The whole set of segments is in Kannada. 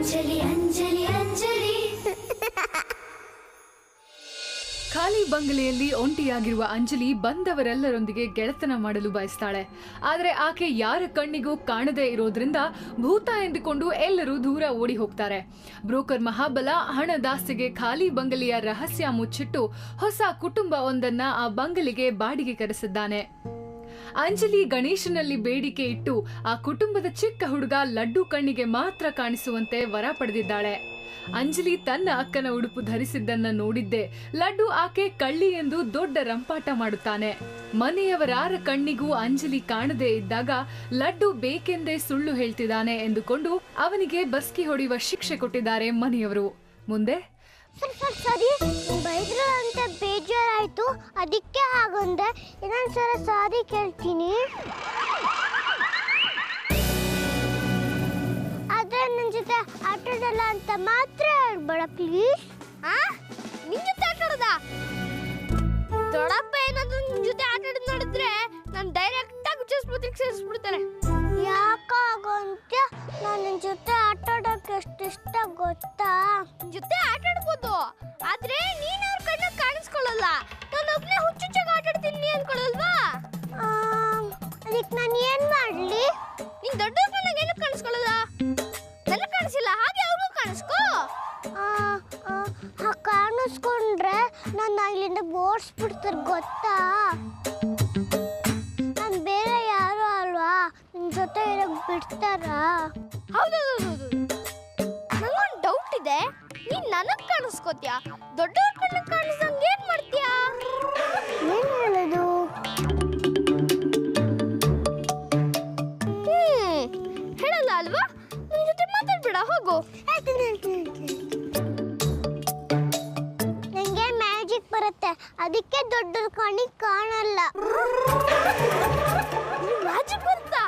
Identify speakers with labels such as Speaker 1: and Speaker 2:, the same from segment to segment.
Speaker 1: ಅಂಜಲಿ ಅಂಜಲಿ ಅಂಜಲಿ.
Speaker 2: ಖಾಲಿ ಬಂಗಲೆಯಲ್ಲಿ ಒಂಟಿಯಾಗಿರುವ ಅಂಜಲಿ ಬಂದವರೆಲ್ಲರೊಂದಿಗೆ ಗೆಳೆತನ ಮಾಡಲು ಬಯಸ್ತಾಳೆ. ಆದರೆ ಆಕೆ ಯಾರ ಕಣ್ಣಿಗೂ ಕಾಣದೇ ಇರೋದ್ರಿಂದ ಭೂತ ಎಂದುಕೊಂಡು ಎಲ್ಲರೂ ದೂರ ಓಡಿ ಹೋಗ್ತಾರೆ. ಬ್ರೋಕರ್ ಮಹಾಬಲ ಹಣದಾಸೆಗೆ ಖಾಲಿ ಬಂಗಲೆಯ ರಹಸ್ಯ ಮುಚ್ಚಿಟ್ಟು ಹೊಸ ಕುಟುಂಬ ಒಂದನ್ನ ಆ ಬಂಗಲೆಗೆ ಬಾಡಿಗೆ ಕರೆಸಿದ್ದಾನೆ. ಅಂಜಲಿ ಗಣೇಶನಲ್ಲಿ ಬೇಡಿಕೆ ಇಟ್ಟು ಆ ಕುಟುಂಬದ ಚಿಕ್ಕ ಹುಡುಗ ಲಡ್ಡು ಕಣ್ಣಿಗೆ ಮಾತ್ರ ಕಾಣಿಸುವಂತೆ ವರ ಪಡೆದಿದ್ದಾಳೆ. ಅಂಜಲಿ ತನ್ನ ಅಕ್ಕನ ಉಡುಪು ಧರಿಸಿದ್ದನ್ನ ನೋಡಿದ್ದೆ ಲಡ್ಡು ಆಕೆ ಕಳ್ಳಿ ಎಂದು ದೊಡ್ಡ ರಂಪಾಟ ಮಾಡುತ್ತಾನೆ. ಮನೆಯವರಾರ ಕಣ್ಣಿಗೂ ಅಂಜಲಿ ಕಾಣದೇ ಇದ್ದಾಗ ಲಡ್ಡು ಬೇಕೆಂದೇ ಸುಳ್ಳು ಹೇಳ್ತಿದ್ದಾನೆ ಎಂದುಕೊಂಡು ಅವನಿಗೆ ಬಸ್ಕಿ ಹೊಡೆಯುವ ಶಿಕ್ಷೆ ಕೊಟ್ಟಿದ್ದಾರೆ ಮನೆಯವರು. ಮುಂದೆ
Speaker 3: ಸರಿ ಬೈದ್ರು ಅಂತ ಬೇಜಾರಾಯ್ತು, ಅದಕ್ಕೆ ಹಾಗಂದೆ. ಇನ್ನೊಂದ್ಸಲ ಸಾರಿ ಕೇಳ್ತೀನಿ. ಆದ್ರೆ ನನ್ನ ಜೊತೆ ಆಟಾಡಲ್ಲ ಅಂತ ಮಾತ್ರ ಹೇಳ್ಬೇಡ ಪ್ಲೀಸ್. ನಿನ್ ಜೊತೆ ಆಟಾಡೋದ? ದೊಡ್ಡಪ್ಪ ಏನಾದ್ರು ನಿನ್ ಜೊತೆ ಆಟಾಡೋದ್ ನೋಡಿದ್ರೆ ನಾನು ಡೈರೆಕ್ಟ್ ಆಗಿ ಉಚ್ಚಿಸ್ಬಿಡ್ತೀನಿ, ಸೇರಿಸ್ಬಿಡ್ತಾರೆ. ಯಾಕಾಗಂತ ನಾನು ನಿನ್ ಜೊತೆ ಆಟಾಡೋಕೆ ಎಷ್ಟು ಇಷ್ಟ ಗೊತ್ತಾ? ಜೊತೆ ಆಟಾಡ್ಬೋದು, ಆದ್ರೆ ನೀನ್ ಅವ್ರ ಕಣ್ಣ ಕಾಣಿಸ್ಕೊಳ್ಳಲ್ಲ. ನಾನು ಒಬ್ನೇ ಹುಚ್ಚುಚ್ಚಾಗಿ ಆಟಾಡ್ತೀನಿ ಅನ್ಕೊಳ್ಳಲ್ವಾ? ಅದಕ್ಕೆ ನಾನು ಏನ್ ಮಾಡ್ಲಿ? ನೀನ್ ದೊಡ್ಡವ್ರ ನನಗೆ ಏನು ಕಾಣಿಸ್ಕೊಳ್ಳಲ್ಲ, ನನಗೆ ಕಾಣಿಸಿಲ್ಲ, ಹಾಗೆ ಅವ್ರಿಗೂ ಕಾಣಿಸ್ಕೋ. ಕಾಣಿಸ್ಕೊಂಡ್ರೆ ನನ್ನ ಇಲ್ಲಿಂದ ಓಡಿಸ್ಬಿಡ್ತಾರೆ ಗೊತ್ತಾ? ನಾನು ಬೇರೆ ಯಾರು ಅಲ್ವಾ, ನಿನ್ ಜೊತೆ ಇರಕ್ ಬಿಡ್ತಾರ? ಹೌದೌದು, ನಂಗೊಂದು ಡೌಟ್ ಇದೆ. ನೀನ್ ನನಗ್ ಕಾಣಿಸ್ಕೋತ್ಯಾ, ದೊಡ್ಡವ್ರ ಕಣ್ಣಿಗೆ ಕಾಣಿಸ್ದಂಗೆ ಏನ್ ಮಾಡ್ತೀಯಾ? ಏನ್ ಹೇಳೋದು? ಹೇಳಲ್ಲ ಅಲ್ವಾ? ನಿನ್ ಜೊತೆ ಮಾತಾಡ್ಬೇಡ, ಹೋಗು. ನಂಗೆ ಮ್ಯಾಜಿಕ್ ಬರುತ್ತೆ, ಅದಕ್ಕೆ ದೊಡ್ಡವ್ರ ಕಣ್ಣಿಗೆ ಕಾಣಲ್ಲ. ಮ್ಯಾಜಿಕ್ ಬರುತ್ತಾ?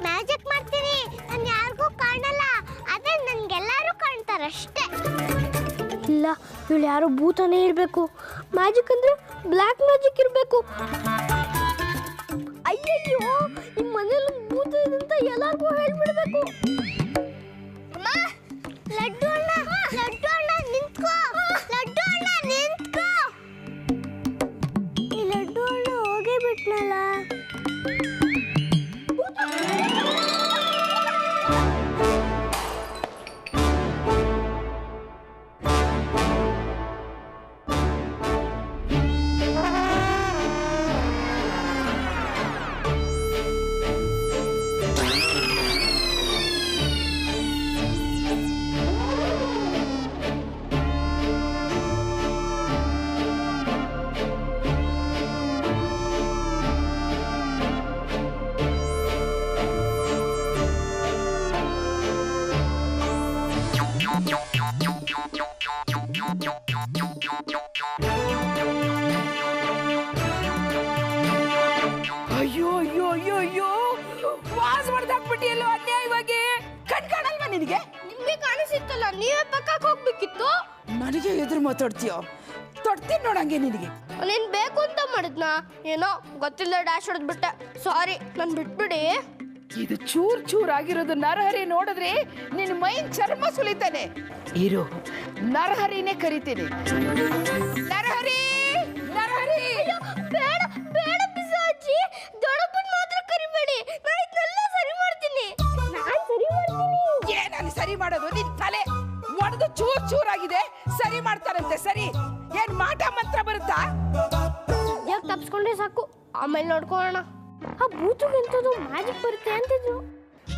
Speaker 3: ಮ್ಯಾಜಿಕ್ ಮಾಡ್ತೀನಿ, ನಾನು ಯಾರಿಗೂ ಕಾಣಲ್ಲ, ಆದ್ರೆ ನನ್ಗೆಲ್ಲರೂ ಕಾಣ್ತಾರಷ್ಟೇ. ಇಲ್ಲ, ಇವಳು ಯಾರೋ ಭೂತನೇ ಇರಬೇಕು. ಮ್ಯಾಜಿಕ್ ಅಂದ್ರೆ ಬ್ಲ್ಯಾಕ್ ಮ್ಯಾಜಿಕ್ ಇರಬೇಕು. ಅಯ್ಯಯ್ಯೋ, ನಿಮ್ಮ ಮನೇಲಿ ಭೂತ ಇದೆ ಅಂತ ಎಲ್ಲರಿಗೂ ಹೇಳ್ಬಿಡ್ಬೇಕು. ಲಡ್ಡು ಅಣ್ಣ, ಲಡ್ಡು ಅಣ್ಣ ನಿಂತ್ಕೋ, ಲಡ್ಡು ಅಣ್ಣ ನಿಂತ್ಕೋ. ಈ ಲಡ್ಡು ಅಣ್ಣ ಹೋಗೇ ಬಿಟ್ನಲ್ಲ.
Speaker 4: ಅಯ್ಯೋ ಅಯ್ಯೋ ಅಯ್ಯೋ ಅಯ್ಯೋ, ವಾಸ್ ಮಾಡ್ದಾಕ್ಬಿಟ್ಟಿಯಲ್ಲೋ ಅನ್ಯಾಯವಾಗಿ. ಕಣ್ಕಾಣಲ್ವಾ ನಿನಗೆ?
Speaker 3: ನಿಮ್ಗೆ ಕಾಣಿಸಿತ್ತಲ್ಲ, ನೀವೇ ಪಕ್ಕಕ್ಕೆ ಹೋಗ್ಬೇಕಿತ್ತು.
Speaker 4: ನನಗೆ ಎದುರು ಮಾತಾಡ್ತೀಯೋ? ತೊಡ್ತೀನಿ ನೋಡಂಗೆ ನಿನಗೆ.
Speaker 3: ನೀನ್ ಬೇಕು ಅಂತ ಮಾಡಿದ್ನಾ? ಏನೋ ಗೊತ್ತಿಲ್ಲ ಡ್ಯಾಶ್ ಹೊಡೆದ್ಬಿಟ್ಟೆ, ಸಾರಿ, ನನ್ ಬಿಟ್ಬಿಡಿ.
Speaker 4: ಇದು ಚೂರ್ ಚೂರ್ ಆಗಿರೋದು ನರಹರಿ ನೋಡಿದ್ರೆ ನಿನ್ನ ಮೈನ್ ಚರ್ಮ ಸುಲಿತಾನೆ. ಇರು, ನರಹರಿನೇ ಕರಿತೀನಿ. ನರಹರಿ, ನರಹರಿ.
Speaker 3: ಬೇಡ ಬೇಡ ಪಿಸಾಚಿ, ದೊಡ್ಡಪ್ಪನ್ ಮಾತ್ರ ಕರಿಬೇಡಿ, ನಾನು ಇದನ್ನೆಲ್ಲ ಸರಿ ಮಾಡ್ತೀನಿ. ನಾನು ಸರಿ ಮಾಡ್ತೀನಿ.
Speaker 4: ಏನಲ್ಲಿ ಸರಿ ಮಾಡೋದು? ನಿನ್ ತಲೆ ಒಡೆದು ಚೂರ್ ಚೂರ್ ಆಗಿದೆ, ಸರಿ ಮಾಡ್ತಾರಂತೆ. ಸರಿ ಏನ್ ಮಾಟ ಮಂತ್ರ ಬರುತ್ತಾ?
Speaker 3: ಯಾಕೆ ತಪ್ಸ್ಕೊಂಡ್ರೆ ಸಾಕು, ಆಮೇಲೆ ನೋಡ್ಕೊಳ್ಳೋಣ. ಆ ಭೂತಗೆ ಎಂಥದ್ದು ಮ್ಯಾಜಿಕ್ ಬರುತ್ತೆ ಅಂತಿದ್ರು.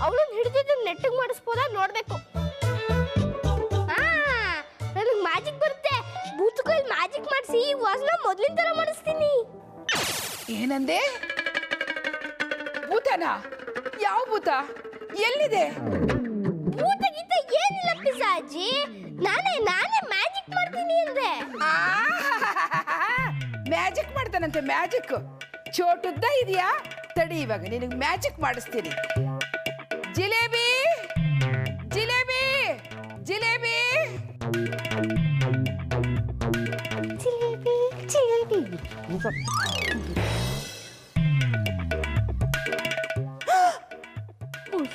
Speaker 3: ಅವಳನ್ನ ಹಿಡಿದಿದ್ದು ನೆಟ್ಟಿಗೆ ಮಾಡಿಸ್ಬೋದಾ ನೋಡ್ಬೇಕು. ನನಗೆ ಮ್ಯಾಜಿಕ್ ಬರುತ್ತೆ, ಭೂತಕಲ್ಲಿ ಮ್ಯಾಜಿಕ್ ಮಾಡಿಸಿ ಈ ವಾಸನ ಮೊದಲಿನ ತರ ಮಾಡಿಸ್ತೀನಿ.
Speaker 4: ಏನಂದೆ? ಭೂತನ? ಯಾವ ಭೂತ? ಎಲ್ಲಿದೆ?
Speaker 3: ಭೂತಗಿಂತ ಏನಿಲ್ಲ ಪಿಸಾಜಿ, ನಾನೇ ಮ್ಯಾಜಿಕ್ ಮಾಡ್ತೀನಿ ಅಂದೆ.
Speaker 4: ಮ್ಯಾಜಿಕ್ ಮಾಡ್ತಾನಂತೆ? ಮ್ಯಾಜಿಕ್ ಚೋಟುದ್ದ ಇದೆಯಾ? ತಡಿ, ಇವಾಗ ನಿನಗೆ ಮ್ಯಾಜಿಕ್ ಮಾಡಿಸ್ತೀನಿ. ಜಿಲೇಬಿ, ಜಿಲೇಬಿ, ಜಿಲೇಬಿ.
Speaker 3: ಜಿಲೇಬಿ, ಜಿಲೇಬಿ.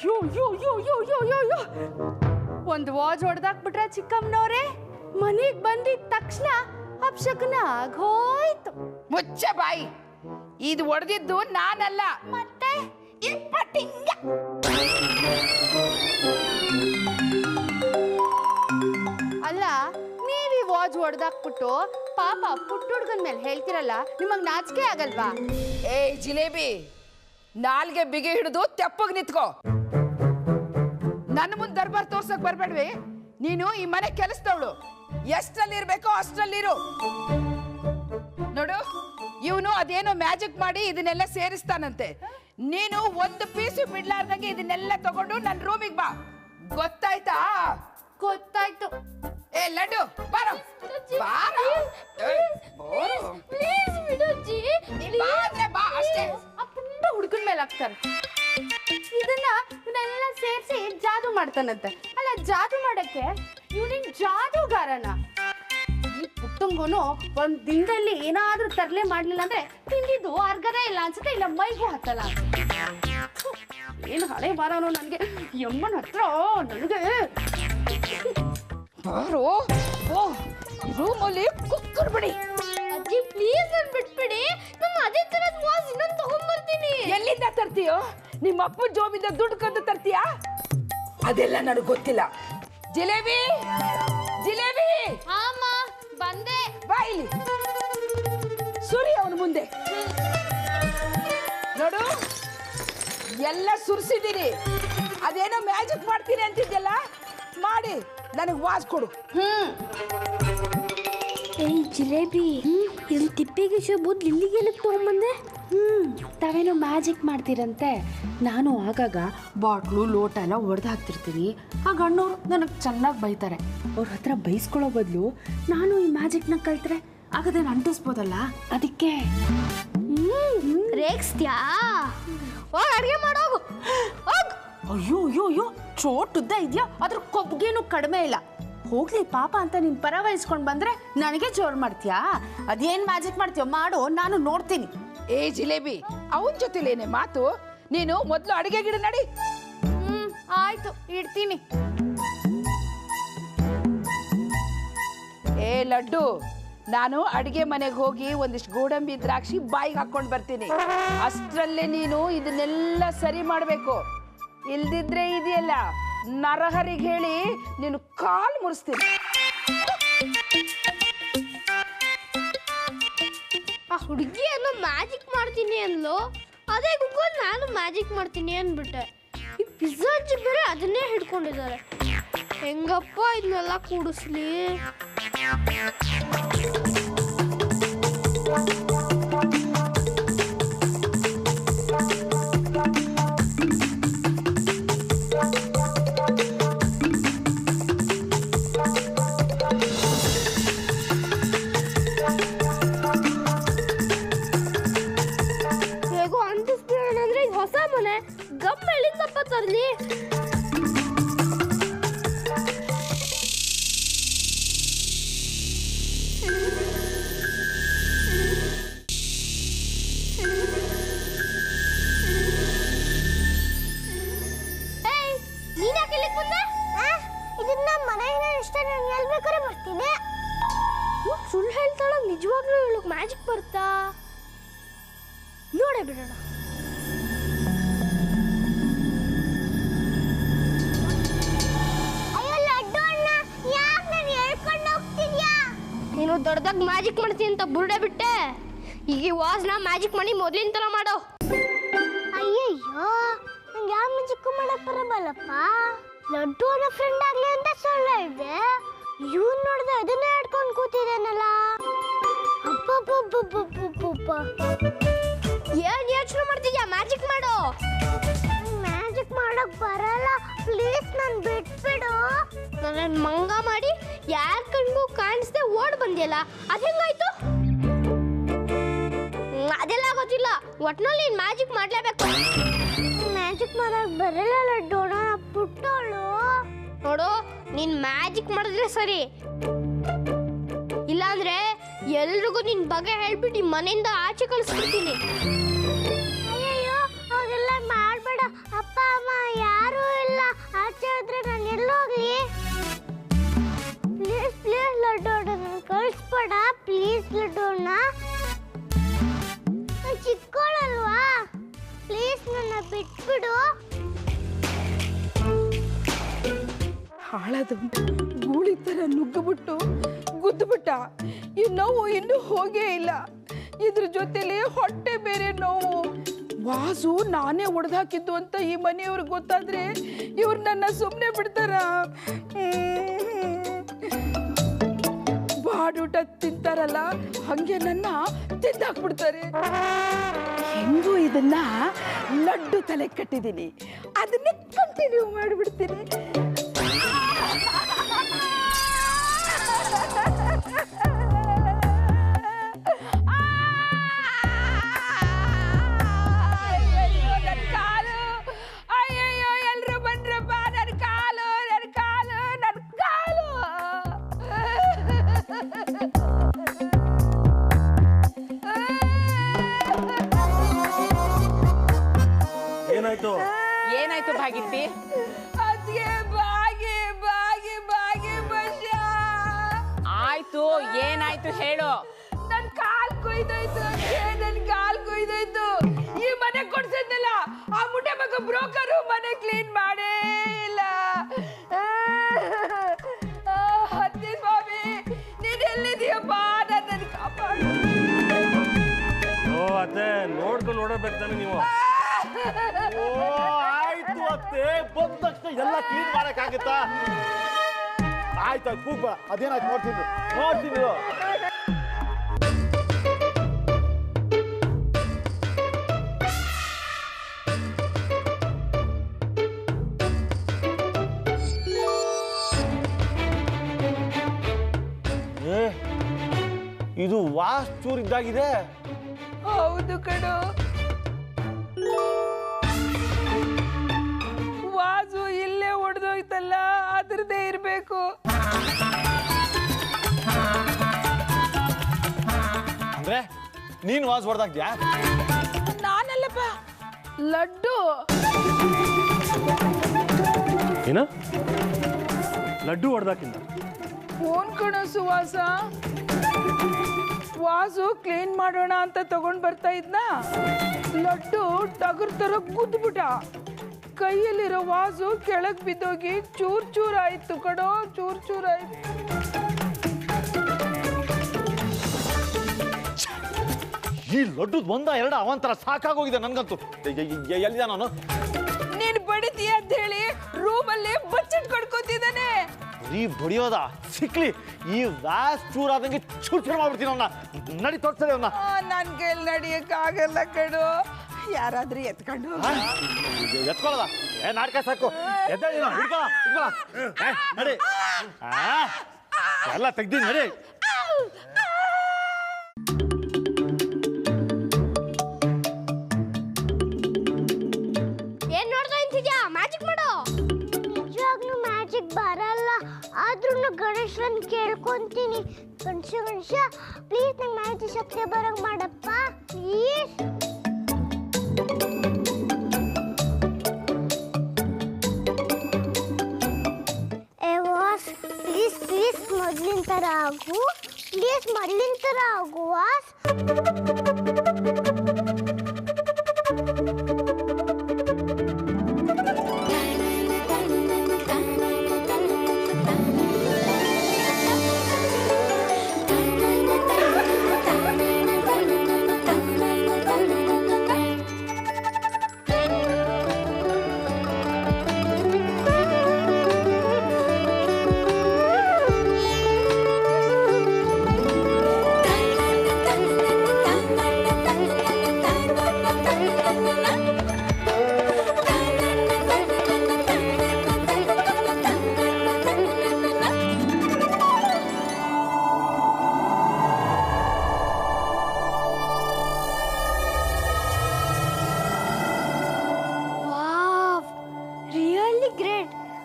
Speaker 5: ಯೋ ಯೋ ಯೋ ಯೋ ಯೋ ಯೋ ಯೋ ಒಂದು ವಾಜ್ ಹೊಡೆದಾಕ್ಬಿಟ್ರೆ ಚಿಕ್ಕಮ್ಮನವ್ರೆ ಮನೆಗೆ ಬಂದಿದ ತಕ್ಷಣ ಅಪ್ಶಕನ ಆಗೋಯ್ತು.
Speaker 4: ಮುಚ್ಚ ಬಾಯಿ, ಇದು ಹೊಡೆದಿದ್ದು ನಾನಲ್ಲ,
Speaker 5: ಮತ್ತೆ
Speaker 4: ಈ ಪಟ್ಟಿಂಗ.
Speaker 5: ಅಲ್ಲ, ನೀವೀ ವಾಜ್ ಹೊಡೆದಾಕ್ಬಿಟ್ಟು ಪಾಪ ಪುಟ್ಟ ಹುಡ್ಗನ್ ಮೇಲೆ ಹೇಳ್ತಿರಲ್ಲ, ನಿಮಗ್ ನಾಚಿಕೆ ಆಗಲ್ವಾ?
Speaker 4: ಏ ಜಿಲೇಬಿ, ನಾಲ್ಗೆ ಬಿಗಿ ಹಿಡಿದು ತೆಪ್ಪಗ್ ನಿಂತ್ಕೋ. ನನ್ನ ಮುಂದೆ ದರ್ಬಾರ್ ತೋರ್ಸಕ್ ಬರ್ಬೇಡ್ವಿ. ನೀನು ಈ ಮನೆ ಕೆಲಸದವಳು, ಎಷ್ಟರಲ್ಲಿ ಇರ್ಬೇಕೋ ಅಷ್ಟರಲ್ಲಿರು. ನೋಡು, ಇವನು ಅದೇನೋ ಮ್ಯಾಜಿಕ್ ಮಾಡಿ ಇದನ್ನೆಲ್ಲ ಸೇರಿಸ್ತಾನಂತೆ. ನೀನು ಒಂದು ಪೀಸು ಬಿಡ್ಲಾರ್ದಂಗೆ ಇದನ್ನೆಲ್ಲ ತಗೊಂಡು ನನ್ನ ರೂಮಿಗೆ ಬಾ, ಗೊತ್ತಾಯ್ತಾ?
Speaker 5: ಗೊತ್ತಾಯ್ತು.
Speaker 4: ಏ ಲಡ್ಡು, ಬಾರೋ ಬಾರೋ.
Speaker 3: ಪ್ಲೀಸ್ ಬಿಡಜ್ಜಿ.
Speaker 4: ಬಾ ಅಂದ್ರೆ ಬಾ ಅಷ್ಟೇ.
Speaker 5: ಆ ಪುಟ್ಟ ಹುಡುಗನ ಮೇಲೆ ಹಾಕ್ತಾರೆ. ಇವನ್ನೆಲ್ಲ ಸೇರಿಸಿ ಜಾದು ಮಾಡ್ತಾನಂತೆ. ಅಲ್ಲ, ಜಾದು ಮಾಡಕ್ಕೆ ಇವನಿನ್ ಜಾದೂಗಾರನ? ಈ ಪುಟ್ಟಂಗೋನು ಒಂದ್ ದಿನದಲ್ಲಿ ಏನಾದ್ರೂ ತರಲೆ ಮಾಡ್ಲಿಲ್ಲ ಅಂದ್ರೆ ತಿಂದಿದ್ದು ಅರ್ಗದೇ ಇಲ್ಲ ಅನ್ಸುತ್ತೆ, ಇಲ್ಲ ಮೈಗೂ ಹತ್ತಲ್ಲ. ಏನು ಹಳೆ ಬಾರವನು ನನ್ಗೆ, ಯಮ್ಮನ ಹತ್ರ ನನಗೆ.
Speaker 4: ಬಾರೋ, ಓ ರೂಮಲ್ಲಿ ಕುಕ್ಕರ್ ಬಿಡಿ.
Speaker 3: ಅಜ್ಜಿ ಪ್ಲೀಸ್ ನನ್ ಬಿಟ್ಬಿಡಿ. ನಮ್ಮ ಅದೇ ತರದ ವಾಸ್ ಇನ್ನೊಂದು ತಗೊಂಡ್ಬರ್ತೀನಿ.
Speaker 4: ಎಲ್ಲಿಂದ ತರ್ತೀಯೋ? ನಿಮ್ಮ ಅಪ್ಪ ಜೋಬಿಂದ ದುಡ್ಡು ಕಂದು ತರ್ತೀಯಾ? ಅದೆಲ್ಲ ನನಗೆ ಗೊತ್ತಿಲ್ಲ. ಜಿಲೇಬಿ, ಜಿಲೇಬಿ,
Speaker 3: ಅಮ್ಮ ಬಂದೆ.
Speaker 4: ಬಾ ಇಲ್ಲಿ. ಸುರಿ ಅವನ ಮುಂದೆ. ನೋಡು, ಎಲ್ಲ ಸುರಿಸಿದ್ದೀನಿ. ಅದೇನೋ ಮ್ಯಾಜಿಕ್ ಮಾಡ್ತೀನಿ ಅಂತಿದ್ಯಲ್ಲ, ಮಾಡಿ ನನಗೆ ವಾಸ್ ಕೊಡು.
Speaker 3: ಏಯ್ ಜಿಲೇಬಿ, ಇಲ್ಲಿ ತಿಪ್ಪಿಗೆ ಶೋಬೂದ್ ಇಲ್ಲಿಗೆ ತಗೊಂಬಂದೆ.
Speaker 5: ತಾವೇನೋ ಮ್ಯಾಜಿಕ್ ಮಾಡ್ತೀರಂತೆ. ನಾನು ಆಗಾಗ ಬಾಟ್ಲು ಲೋಟ ಎಲ್ಲ ಒಡೆದು ಹಾಕ್ತಿರ್ತೀನಿ. ಆ ಗಣ್ಣವ್ರು ನನಗೆ ಚೆನ್ನಾಗಿ ಬೈತಾರೆ. ಅವ್ರ ಹತ್ರ ಬೈಸ್ಕೊಳ್ಳೋ ಬದಲು ನಾನು ಈ ಮ್ಯಾಜಿಕ್ನ ಕಲ್ತ್ರೆ ಆಗದೇನು ಅಂಟಿಸ್ಬೋದಲ್ಲ, ಅದಕ್ಕೆ.
Speaker 3: ರೇಗಿಸ್ತ್ಯಾ? ಹೋಗಿ ಅಡುಗೆ ಮಾಡೋಗು. ಹೋಗ್.
Speaker 5: ಅಯ್ಯೋ ಅಯ್ಯೋ ಅಯ್ಯೋ, ಚೋಟುದ್ದ ಇದೆಯಾ, ಅದ್ರ ಕೊಬ್ಗೇನು ಕಡಿಮೆ ಇಲ್ಲ. ಹೋಗ್ಲಿ ಪಾಪ ಅಂತ ನೀನು ಪರ ವಹಿಸ್ಕೊಂಡು ಬಂದ್ರೆ ನನಗೆ ಜೋರು ಮಾಡ್ತೀಯಾ? ಅದೇನು ಮ್ಯಾಜಿಕ್ ಮಾಡ್ತೀಯೋ ಮಾಡು, ನಾನು ನೋಡ್ತೀನಿ.
Speaker 4: ಏ ಜಿಲೇಬಿ, ಅವನ ಜೊತೆಲೇನೆ ಮಾತು. ನೀನು ಮೊದಲು ಅಡಿಗೆ ಗಿಡ ನಡಿ.
Speaker 5: ಆಯ್ತು, ಇಡ್ತೀನಿ.
Speaker 4: ಏ ಲಡ್ಡು, ನಾನು ಅಡಿಗೆ ಮನೆಗೆ ಹೋಗಿ ಒಂದಿಷ್ಟು ಗೋಡಂಬಿ ದ್ರಾಕ್ಷಿ ಬಾಯಿಗೆ ಹಾಕೊಂಡು ಬರ್ತೀನಿ. ಅಷ್ಟರಲ್ಲೇ ನೀನು ಇದನ್ನೆಲ್ಲ ಸರಿ ಮಾಡಬೇಕು. ಇಲ್ದಿದ್ರೆ ಇದೆಯಲ್ಲ, ನರಹರಿಗೆ ಹೇಳಿ ನೀನು ಕಾಲು ಮುರಿಸ್ತೀನಿ.
Speaker 3: ಆ ಹುಡುಗಿ ಏನೋ ಮ್ಯಾಜಿಕ್ ಮಾಡ್ತೀನಿ ಅಂದ್ಲು, ಅದೇ ಕುತ್ಕೊಂಡು ನಾನು ಮ್ಯಾಜಿಕ್ ಮಾಡ್ತೀನಿ ಅಂದ್ಬಿಟ್ಟೆ. ಈ ಪಿಜ್ಜಾ ಅಜ್ಜಿ ಬೇರೆ ಅದನ್ನೇ ಹಿಡ್ಕೊಂಡಿದ್ದಾರೆ. ಹೆಂಗಪ್ಪ ಇದನ್ನೆಲ್ಲ ಕೂಡಿಸ್ಲಿ? ಹೇಗೋ ಅಂಟಿಸ್ತೀರಂದ್ರೆ ಇದು ಹೊಸ ಮನೆ, ಗಮ್ಮ ಎಲ್ಲಿಂದಪ್ಪ ತರ್ಲಿ? ನೀನ್ ಯಾಕೆ ಇಲ್ಲಿಗೆ ಬಂದೆ? ಇದನ್ನ ಮನೆಯಿಂದ ಇಷ್ಟ, ನಾನು ಎಲ್ಲಿ ಬೇಕಾದ್ರೆ ಬರ್ತೀನಿ. ಸುಳ್ಳು ಹೇಳ್ತಾಳ, ನಿಜವಾಗ್ಲೂ ಇವಳಿಗೆ ಮ್ಯಾಜಿಕ್ ಬರ್ತಾ? ನೋಡೇ ಬಿಡೋಣ. ಅಯ್ಯೋ ಲಡ್ಡು ಅಣ್ಣ, ಯಾಕೆ ನಾನು ಹೇಳ್ಕೊಂಡು ಹೋಗ್ತಿದ್ಯಾ? ನೀನು ದೊಡ್ಡದಾಗಿ ಮ್ಯಾಜಿಕ್ ಮಾಡ್ತೀನಿ ಅಂತ ಬುರ್ಡೆ ಬಿಟ್ಟೆ. ಈಗ ಈ ವಾಸ್ನ ಮ್ಯಾಜಿಕ್ ಮಾಡಿ ಮೊದಲಿನ ತರ ಮಾಡೋ. ಅಯ್ಯಯ್ಯೋ, ನಂಗೆ ಯಾವ ಮ್ಯಾಜಿಕ್ ಮಾಡಕ್ ಬರಬಲ್ಲಪ್ಪ. ಲಡ್ಡು ಅನ್ನೋ ಫ್ರೆಂಡ್ ಆಗ್ಲಿ ಅಂತ ಸುಳ್ಳು ಹೇಳಿದೆ. ಇವ್ನು ನೋಡಿದ್ರೆ ಅದನ್ನೇ ಹಿಡ್ಕೊಂಡು ಕೂತಿದ್ದಾನಲ್ಲ. ಅಪ್ಪಪ್ಪಪ್ಪಪ್ಪಪ್ಪಪ್ಪ, ಏನ್ ಯೋಚನೆ ಮಾಡ್ತಿದ್ಯಾ? ಮ್ಯಾಜಿಕ್ ಮಾಡು. ಮ್ಯಾಜಿಕ್ ಮಾಡಕ್ ಬರಲ್ಲ, ಪ್ಲೀಸ್ ನನ್ ಬಿಟ್ಬಿಡು. ನನ್ನ ಮಂಗ ಮಾಡಿ ಯಾರ ಕಣ್ಗೂ ಕಾಣಿಸ್ದೆ ಓಡ್ ಬಂದಿಯಲ್ಲ, ಅದ್ ಹೆಂಗಾಯ್ತು? ಅದೆಲ್ಲ ಗೊತ್ತಿಲ್ಲ, ಒಟ್ನಲ್ಲಿ ಮ್ಯಾಜಿಕ್ ಮಾಡ್ಲೇಬೇಕು. ಮ್ಯಾಜಿಕ್ ಮಾಡಕ್ ಬರಲ್ಲ ಲಡ್ಡು, ಪುಟ್ಟೋಳು. ನೋಡು, ನೀನ್ ಮ್ಯಾಜಿಕ್ ಮಾಡಿದ್ರೆ ಸರಿ, ಇಲ್ಲಾಂದ್ರೆ ಎಲ್ರಿಗೂ ನಿನ್ ಬಗ್ಗೆ ಹೇಳ್ಬಿಟ್ಟು ಈ ಮನೆಯಿಂದ ಆಚೆ ಕಳಿಸ್ಬಿಡ್ತೀನಿ. ಅಯ್ಯಯ್ಯೋ, ಹಾಗೆಲ್ಲ ಮಾಡ್ಬೇಡ. ಅಪ್ಪ ಅಮ್ಮ ಯಾರು ಬಿಟ್ಬಿಡು.
Speaker 4: ಹಾಳದ ಗೂಳಿ ಥರ ನುಗ್ಗಿಬಿಟ್ಟು ಗುದ್ದುಬಿಟ್ಟ. ಈ ನೋವು ಇನ್ನೂ ಹೋಗೇ ಇಲ್ಲ. ಇದ್ರ ಜೊತೆಲಿ ಹೊಟ್ಟೆ ಬೇರೆ ನೋವು. ವಾಸು ನಾನೇ ಹೊಡೆದಾಕಿದ್ದು ಅಂತ ಈ ಮನೆಯವ್ರಿಗೆ ಗೊತ್ತಾದ್ರೆ ಇವ್ರು ನನ್ನ ಸುಮ್ಮನೆ ಬಿಡ್ತಾರ. ಬಾಡೂಟ ತಿಂತಾರಲ್ಲ ಹಂಗೆ ನನ್ನ ತಿಂದಾಕ್ಬಿಡ್ತಾರೆ. ಹೆಂಗೂ ಇದನ್ನ ಲಡ್ಡು ತಲೆ ಕಟ್ಟಿದ್ದೀನಿ, ಅದನ್ನೇ ಕಂಟಿನ್ಯೂ ಮಾಡಿಬಿಡ್ತೀನಿ.
Speaker 6: ಏನಾಯ್ತು ಭಾಗಿತ್ತಿ?
Speaker 4: ಅದ್ಗೆ ಬಾಗಿ ಬಾಗಿ ಬಾಗಿ ಬಶ್ಯ.
Speaker 6: ಆಯ್ತು, ಏನಾಯ್ತು ಹೇಳು.
Speaker 4: ನನ್ ಕಾಲ್ ಕೊಯ್ದೋಯ್ತು, ನನ್ ಕಾಲ್ ಕೊಯ್ದೋಯ್ತು. ಈ ಮನೆ ಕೊಡ್ಸಿದ್ನಲ್ಲ ಆ ಮುಟ್ಟೆ ಮಗ ಬ್ರೋಕರು ಮನೆ ಕ್ಲೀನ್ ಮಾಡೇ ಇಲ್ಲ. ಹತ್ತಿ ಸ್ವಾಮಿ ನೀನ್ ಎಲ್ಲಿದೀಯಪ್ಪ? ನನ್ನ ಕಾಪಾಡು.
Speaker 7: ಓ ಅತ್ತೆ, ನೋಡ್ಕೊಂಡು ನೋಡಬೇಕು ತಾನೆ ನೀವು. ಓ ಆಯ್ತು ಅತ್ತೆ, ಬಂದ ತಕ್ಷಣ ಎಲ್ಲ ಕ್ಲೀನ್ ಮಾಡಕ್ಕಾಗತ್ತಾ? ಆಯ್ತು ಕೂಗ್ಬೇಡ, ಅದೇನಾಯ್ತು ನೋಡ್ತೀನಿ. ಇದು ವಾಸ್ತೂರ್ ಇದ್ದಾಗಿದೆ.
Speaker 4: ಹೌದು ಕಣೋ, ವಾಸು ಇಲ್ಲೇ ಹೊಡೆದೋಯ್ತಲ್ಲ, ಅದ್ರದ್ದೇ ಇರ್ಬೇಕು.
Speaker 7: ಅಂದ್ರೆ ನೀನ್ ವಾಸ್ ಹೊಡೆದಾಕ್ದ್ಯಾ?
Speaker 4: ನಾನಲ್ಲಪ್ಪ, ಲಡ್ಡು.
Speaker 7: ಏನ ಲಡ್ಡು ಹೊಡೆದಾಕಿಂದ?
Speaker 4: ಫೋನ್ ಕಣೋ ಸುವಾಸ. ವಾಸು ಕ್ಲೀನ್ ಮಾಡೋಣ ಅಂತ ತಗೊಂಡ್ ಬರ್ತಾ ಇದ್ನ, ಲಡ್ಡು ಟಗರ್ ತರ ಗುದ್ಬಿಟ್ಟ. ಕೈಯಲ್ಲಿರೋ ವಾಸು ಕೆಳಗ್ ಬಿದ್ದೋಗಿ ಚೂರ್ ಚೂರ್ ಆಯ್ತು ಕಣೋ, ಚೂರ್ ಚೂರ್ ಆಯ್ತು.
Speaker 7: ಈ ಲಡ್ಡು ಒಂದ ಎರಡ ಅವಂತರ ಸಾಕಾಗೋಗಿದೆ ನನ್ಗಂತೂ. ಎಲ್ಲಿದ ನಾನು?
Speaker 4: ನೀನ್ ಬಡಿತೀಯ ಅಂತ ಹೇಳಿ ರೂಮಲ್ಲಿ ಬಚ್ಚಿಟ್ ಕೊಡ್ಕೋತಿದ್ದಾನೆ.
Speaker 7: ಬರೀ ಬಡಿಯೋದ ಸಿಕ್ಲಿ, ಈ ವ್ಯಾಸ್ ಚೂರ್ ಆದಂಗೆ ಚೂರ್ ಚೂರ್ ಮಾಡ್ಬಿಡ್ತೀನಿ ಅವನ್ನ. ನಡಿ ತೋರ್ಸದೆ ಅವನ್ನ.
Speaker 4: ನನ್ ಕೈಲಿ ನಡಿಯಕ್ಕಾಗಲ್ಲ ಕಣೋ, ಯಾರಾದ್ರೂ ಎತ್ಕೊಂಡು
Speaker 7: ಎತ್ಕೊಳ್ಳದ? ನಾಟಕ ಸಾಕು, ನಡಿ. ಎಲ್ಲ ತೆಗ್ದಿ ನಡಿ.
Speaker 3: ಏನ್ ನೋಡ್ತಾ ನಿಂತಿದ್ಯಾ? ಮ್ಯಾಜಿಕ್ ಮಾಡು. ನಿಜವಾಗ್ಲೂ ಮ್ಯಾಜಿಕ್ ಬರಲ್ಲ, ಆದ್ರೂ ಗಣೇಶನ್ ಕೇಳ್ಕೊಂತೀನಿ. ಗಣೇಶ ಪ್ಲೀಸ್ ನಂಗೆ ಮ್ಯಾಜಿಕ್ ಶಕ್ತಿ ಬರಂಗ್ ಮಾಡಪ್ಪ ಪ್ಲೀಸ್. ವಾಸ್ ಪ್ಲೀಸ್ ಪ್ಲೀಸ್ ಮೊದ್ಲಿನ ಥರ ಆಗು, ಪ್ಲೀಸ್ ಮೊದ್ಲಿನ ಥರ ಆಗು ವಾಸ್.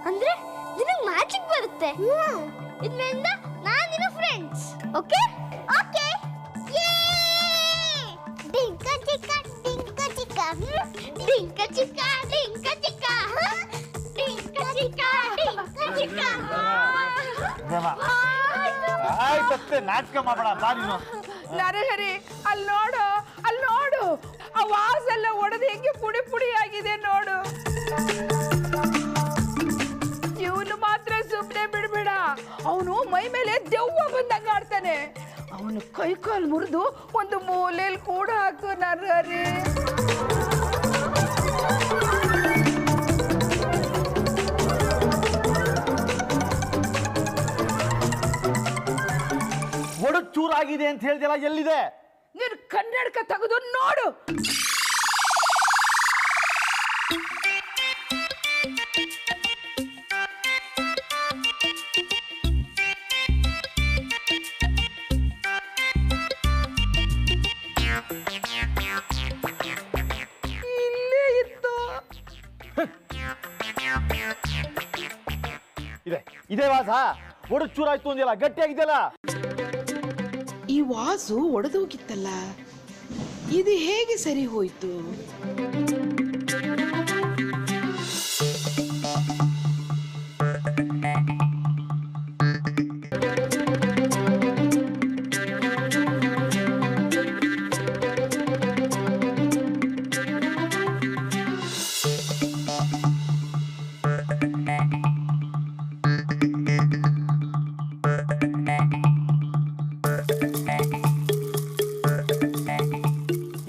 Speaker 3: ಅಂದ್ರೆ ನಿನಗೆ ಮ್ಯಾಜಿಕ್ ಬರುತ್ತೆ. ಇದರಿಂದ ನಾನು ನಿನ್ನ ಫ್ರೆಂಡ್ಸ್. Okay okay. ಡಿಂಕ ಚಿಕ್ಕ ಡಿಂಕ ಚಿಕ್ಕ ಡಿಂಕ ಚಿಕ್ಕ ಡಿಂಕ ಚಿಕ್ಕ ಡಿಂಕ ಚಿಕ್ಕ ಡಿಂಕ ಚಿಕ್ಕ.
Speaker 7: ಆಯ್ತತ್ತೆ, ನಾಟಕ ಮಾಡಬೇಡ ಬಾ ನೀನು.
Speaker 4: ನರಹರಿ, ಅಲ್ಲಿ ನೋಡು, ಅಲ್ಲಿ ನೋಡು, ಆ ವಾಸೆಲ್ಲ ಒಡೆದು ಹೆಂಗೆ ಪುಡಿ ಪುಡಿ ಆಗಿದೆ ನೋಡು. ಇವನು ಮಾತ್ರ ಸುಮ್ಮನೆ ಬಿಡ್ಬೇಡ, ಅವನು ಮೈ ಮೇಲೆ ದೆವ್ವ ಬಂದಂಗ ಆಡ್ತಾನೆ. ಅವನು ಕೈ ಕಾಲು ಮುರಿದು ಒಂದು ಮೂಲೆಯಲ್ಲಿ ಕೂಡ ಹಾಕು ನರ್ಹರಿ.
Speaker 7: ಒಡಕ್ ಚೂರಾಗಿದೆ ಅಂತ ಹೇಳ್ದಿಲ್ಲ, ಎಲ್ಲಿದೆ?
Speaker 4: ನೀನು ಕನ್ನಡಕ ತೆಗೆದು ನೋಡು. ಇಲ್ಲೇ ಇತ್ತು.
Speaker 7: ಇದೆ ವಾಸ. ಒಡಕ್ ಚೂರಾಯ್ತು ಅಂದಿಲ್ಲ, ಗಟ್ಟಿಯಾಗಿದೆಯಲ್ಲ.
Speaker 8: ಈ ವಾಸು ಒಡೆದೋಗಿತ್ತಲ್ಲ, ಇದು ಹೇಗೆ ಸರಿ ಹೋಯ್ತು?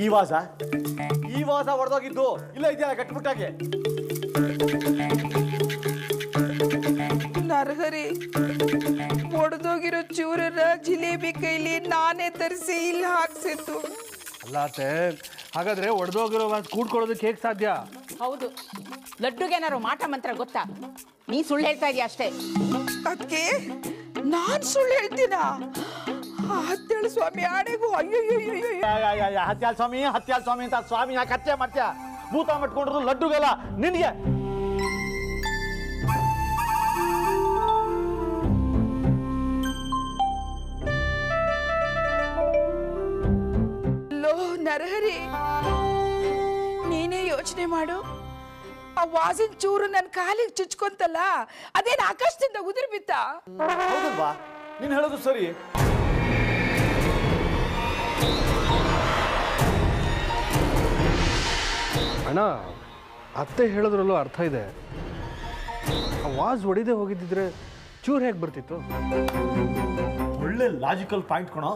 Speaker 7: ಈ ವಾಸ ಹೊಡೆದೋಗಿದ್ದು ಇಲ್ಲ ಇದೆಯಲ್ಲ ಗಟ್ಟಿಬಿಟ್ಟಾಗೆ.
Speaker 4: ನರಹರಿ, ಒಡೆದೋಗಿರೋ ಚೂರನ್ನ ಜಿಲೇಬಿ ಕೈಲಿ ನಾನೇ ತರಿಸಿ ಇಲ್ಲಿ ಹಾಕ್ಸಿತ್ತು.
Speaker 9: ಅಲ್ಲಾತೆ, ಹಾಗಾದ್ರೆ ಒಡೆದೋಗಿರೋ ವಾಸ ಕೂಡ್ಕೊಳ್ಳೋದಕ್ಕೆ ಹೇಗೆ ಸಾಧ್ಯ?
Speaker 6: ಹೌದು, ಲಡ್ಡುಗೇನಾರು ಮಾಟ ಮಂತ್ರ ಗೊತ್ತಾ? ನೀ ಸುಳ್ಳು ಹೇಳ್ತಾ ಇದೀಯ ಅಷ್ಟೇ.
Speaker 4: ಅದಕ್ಕೆ ನಾನ್ ಸುಳ್ಳು ಹೇಳ್ತೀನ? ಹತ್ತೇಳು ಸ್ವಾಮಿ ಆಣೆಗೂ. ಅಯ್ಯೋ
Speaker 7: ಹತ್ಯಾಲ್ ಸ್ವಾಮಿ ಅಂತ ಸ್ವಾಮಿ ಯಾಕೆ ಹತ್ಯೆ ಮಾಡ್ತೀಯ? ಭೂತ ಮಟ್ಕೊಂಡ್ರು ಲಡ್ಡುಗಲ್ಲ ನಿನ್ಗೆ.
Speaker 4: ಲೋ ನರಹರಿ, ನೀನೇ ಯೋಚನೆ ಮಾಡು. ಆ ವಾಸಿನ ಚೂರು ನನ್ನ ಕಾಲಿಗೆ ಚುಚ್ಕೊಂತಲ್ಲ, ಅದೇನು ಆಕಾಶದಿಂದ ಉದುರಿ ಬಿತ್ತ?
Speaker 7: ಹೌದಲ್ವಾ? ನೀನ್ ಹೇಳೋದು ಸರಿ.
Speaker 9: ಅಣ್ಣ, ಅತ್ತೆ ಹೇಳೋದ್ರಲ್ಲೂ ಅರ್ಥ ಇದೆ. ಆ ವಾಸ್ ಹೊಡಿದೆ ಹೋಗಿದ್ದಿದ್ರೆ ಚೂರು ಹೇಗೆ ಬರ್ತಿತ್ತು?
Speaker 7: ಒಳ್ಳೆ ಲಾಜಿಕಲ್ ಪಾಯಿಂಟ್ ಕಣೋ.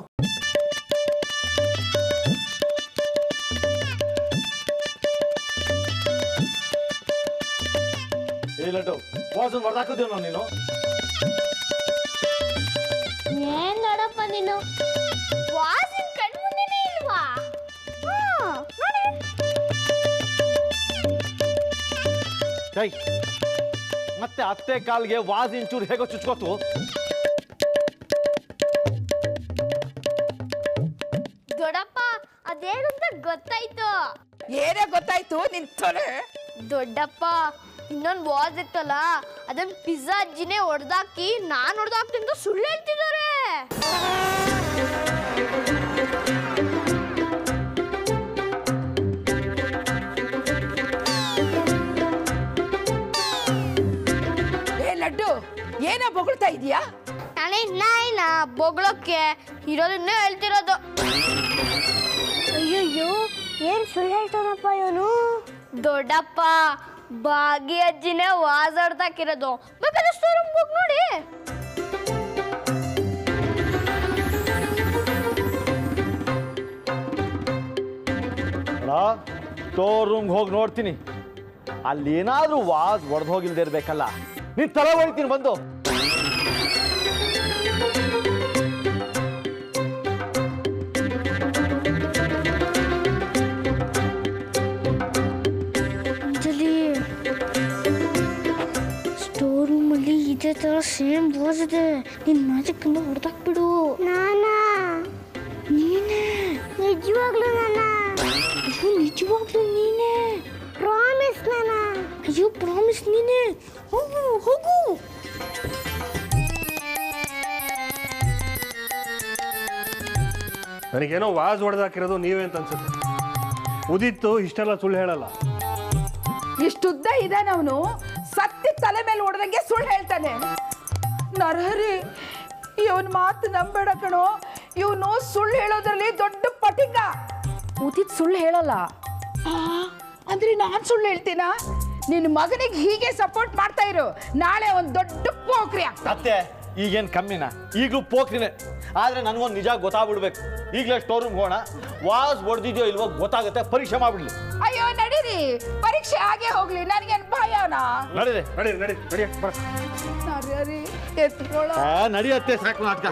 Speaker 7: ಏ ಲಡ್ಡು, ವಾಸನ್ ಹೊಡೆದಾಕಿದ್ದೇನೋ ನೀನು?
Speaker 3: ಏನ್ ನೋಡಪ್ಪ ನೀನು, ವಾಸಿನ ಕಣ್ಮುಂದೆನೇ ಇಲ್ವಾ?
Speaker 7: ಮತ್ತೆ ಅತ್ತೆ ಕಾಲ್ಗೆ ವಾಸಿನ ಚೂರು ಹೇಗೋ ಚುಚ್ಕೋತು.
Speaker 3: ದೊಡ್ಡಪ್ಪ, ಅದೇನಂತ ಗೊತ್ತಾಯ್ತು.
Speaker 4: ಏನೇ ಗೊತ್ತಾಯ್ತು ನಿನ್ ತೊಲೆ?
Speaker 3: ದೊಡ್ಡಪ್ಪ, ಇನ್ನೊಂದು ವಾಸ್ ಇತ್ತಲ್ಲ, ಅದನ್ನ ಪಿಜ್ಜಾ ಅಜ್ಜಿನೇ ಹೊಡೆದಾಕಿ ನಾನ್ ಹೊಡೆದಾಕ್ತಿಂದ ಸುಳ್ಳು ಹೇಳ್ತಿದ್ದಾರೆ.
Speaker 4: ಏ ಲಡ್ಡು, ಏನ ಬೊಗಳ್ತಾ ಇದೀಯಾ?
Speaker 3: ನಾನೇನ ಬೊಗಳಕ್ಕೆ ಇರೋದನ್ನೇ ಹೇಳ್ತಿರೋದು. ಅಯ್ಯಯ್ಯೋ, ಏನ್ ಸುಳ್ಳು ಹೇಳ್ತಾನಪ್ಪ ಇವನು. ದೊಡ್ಡಪ್ಪ, ಭಾಗ್ಯ ಅಜ್ಜಿನೇ ವಾಸಾಡ್ದಾಕಿರೋದು. ಬೇಕಾದ್ರೆ ಸ್ಟೋರ್ ರೂಮ್ ಹೋಗಿ ನೋಡಿ.
Speaker 7: ಸ್ಟೋರ್ ರೂಮ್ಗೆ ಹೋಗಿ ನೋಡ್ತೀನಿ. ಅಲ್ಲಿ ಏನಾದ್ರೂ ವಾಸ್ ಒಡೆದು ಹೋಗಿಲ್ದೇ ಇರ್ಬೇಕಲ್ಲ. ನೀನ್ ತಲೆ ಹೊಡಿತೀನಿ ಬಂದು.
Speaker 3: ಅಂಜಲಿ, ಸ್ಟೋರ್ ರೂಮ್ ಅಲ್ಲಿ ಇದೇ ತರ ಸೇಮ್ ವಾಸ್ ಇದೆ. ನಿನ್ ಮ್ಯಾಜಿಕ್ ಅನ್ನು ಹೊಡೆದಾಕ್ಬಿಡು. ನಾನಾ? ನೀನೇ? ನಿಜವಾಗ್ಲೂ ನಾನ? ಅಯ್ಯೋ, ನಿಜವಾಗ್ಲೂ ನೀನೇ? ಪ್ರಾಮಿಸ್ ನಾನ? ಅಯ್ಯೋ, ಪ್ರಾಮಿಸ್ ನೀನೇ. ಹೋಗು ಹೋಗು.
Speaker 9: ನನಗೇನೋ ವಾಸ್ ಹೊಡೆದಾಕಿರೋದು ನೀವೇ ಅಂತ ಅನ್ಸುತ್ತೆ. ಉದಿತ್ತು ಇಷ್ಟೆಲ್ಲ ಸುಳ್ಳು ಹೇಳಲ್ಲ.
Speaker 4: ಇಷ್ಟುದ್ದ ಇದ್ದಾನೆ ಅವನು, ಸತ್ಯ ತಲೆ ಮೇಲೆ ಹೊಡೆದಂಗೆ ಸುಳ್ಳು ಹೇಳ್ತಾನೆ. ನರಹರಿ, ಇವನ್ ಮಾತು ನಂಬೇಡ ಕಣೋ. ಇವನು ಸುಳ್ಳು ಹೇಳೋದ್ರಲ್ಲಿ ದೊಡ್ಡ ಪಟಿಂಗ.
Speaker 5: ಉದಿತ್ ಸುಳ್ಳು ಹೇಳಲ್ಲ,
Speaker 4: ಅಂದ್ರೆ ನಾನು ಸುಳ್ಳು ಹೇಳ್ತೀನಾ? ನಿನ್ನ ಮಗನಿಗೆ ಹೀಗೆ ಸಪೋರ್ಟ್ ಮಾಡ್ತಾ ಇರು, ನಾಳೆ ಒಂದು ದೊಡ್ಡ ಪೋಖ್ರಿ ಆಗ್ತದೆ.
Speaker 7: ಅತ್ತೆ ಈಗೇನು ಕಮ್ಮಿನ, ಈಗಲೂ ಪೋಖ್ರಿನೇ. ಆದರೆ ನನಗೊಂದು ನಿಜ ಗೊತ್ತಾಗ್ಬಿಡ್ಬೇಕು. ಈಗಲೇ ಸ್ಟೋರ್ ರೂಮ್ ಹೋಗೋಣ, ವಾಸ್ ಹೊಡೆದಿದೆಯೋ ಇಲ್ವೋ ಗೊತ್ತಾಗುತ್ತೆ, ಪರೀಕ್ಷೆ ಮಾಡ್ಬಿಡ್ಲಿ.
Speaker 4: ಅಯ್ಯೋ ನಡೀರಿ, ಪರೀಕ್ಷೆ ಹಾಗೆ ಹೋಗ್ಲಿ, ನನಗೇನು ಭಯನಾ?
Speaker 7: ನಡೀರಿ ನಡಿ ನಡಿ ನಡಿ
Speaker 4: ಎತ್ಕೊಳ್ಳ
Speaker 7: ನಡಿಯತ್ತೆ ಸಾಕು ನಾಟಕ.